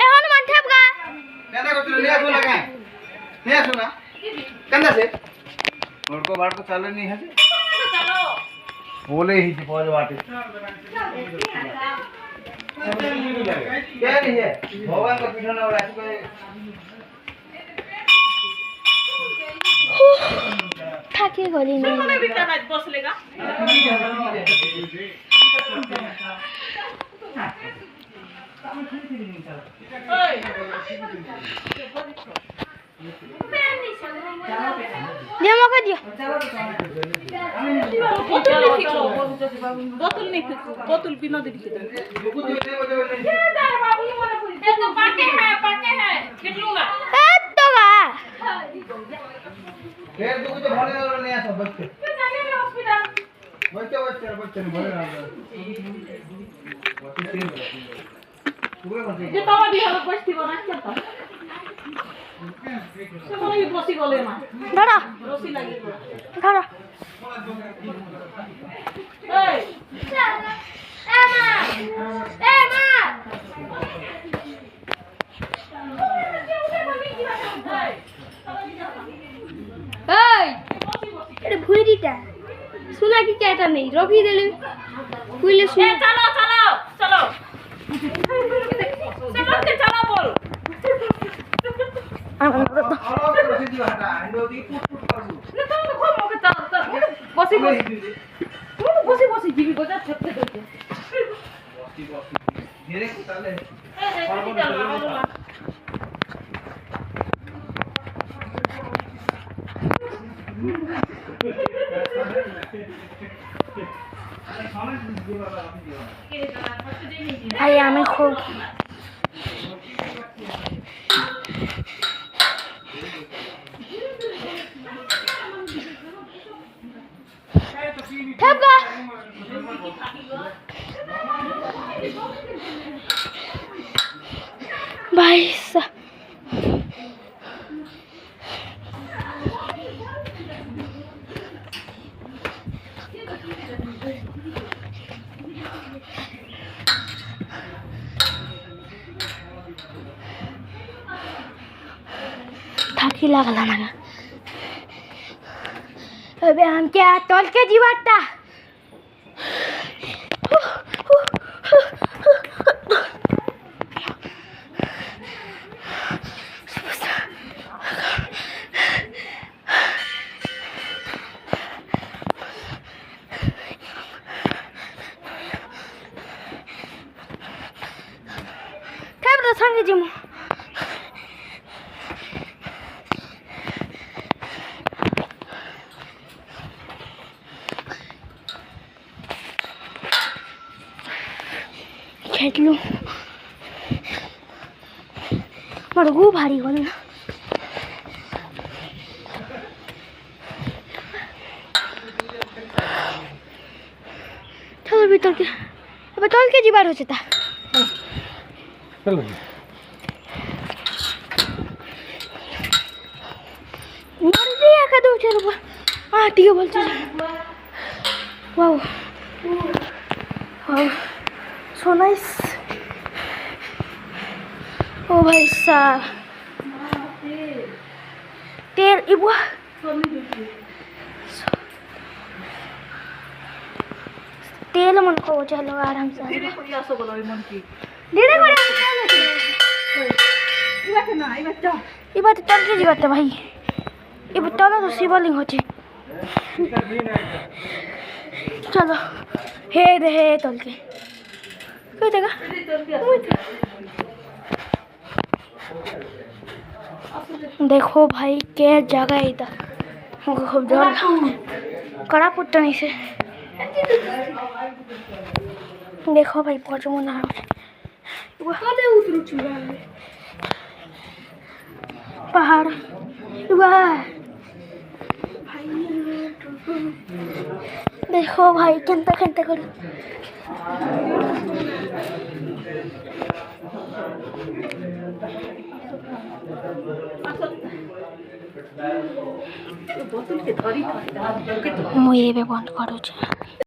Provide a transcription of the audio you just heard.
এখন মানতে গা কেন করছিস নিয়ে আসো না কেন নিয়ে আসো না কেন আছে লড়কো বাড়কো চালে नहीं है चलो बोले ही पहुंच बाटे क्या नहीं है भगवान का पीछा ना और ऐसे থাকে গলি নেই মানে বিটা রাত বসলেগা ওই दे मौका दियो बोतल नहीं बोतल बिना दे के तो गा फिर तू कुछ भले और नहीं आसा बच्चे बच्चे भले ना पूरे बच्चे যে তোমার দিয়ে হলো বসতি বানা চলতা সে মনে হয় বসি গলে না ধরো রসি লাগি ধরো এই ভুইরিটা শোনা কি কেটা নেই রবি দিলে কইলে শুনে চলো চলো চলো সবাইকে চলো বল और रसी दी हटा इंदो दी पुट करू না তো খুব মুখে চলো বসি বসি বসি জিবি গোজা ছপতে দিতে धीरे चले ভাই আমি খুব থাকা ভাই থাকি লাগলা না अबे हम क्या तोल के जीवाता क्या बता संगे जिमो खेलू मोर गु भारी गल ना चलो भीतर के अब तल के जीवार होचे ता चलो मर दिया का दो चार बार आ ठीक है बोल चल wow wow so nice oh भाई साहब तेल ibu तेल मन को चलो आराम से ধীরে করে আসো বলো ওই মন কি धीरे করে ইবাতে না ইবাতে इबाते तल के जीवाते भाई इब तल तो शिवलिंग होचे चलो हे दे हे तल के कोई जगह देखो भाई क्या जगह है इधर हमको खूब जोर कड़ा पुट्टा नहीं से देखो भाई पहुंचो ना पहाड़ देखो भाई केंता केंता कर बोतल के धरी ମୁଁ ଏବେ ବନ୍ଦ କରୁଛି।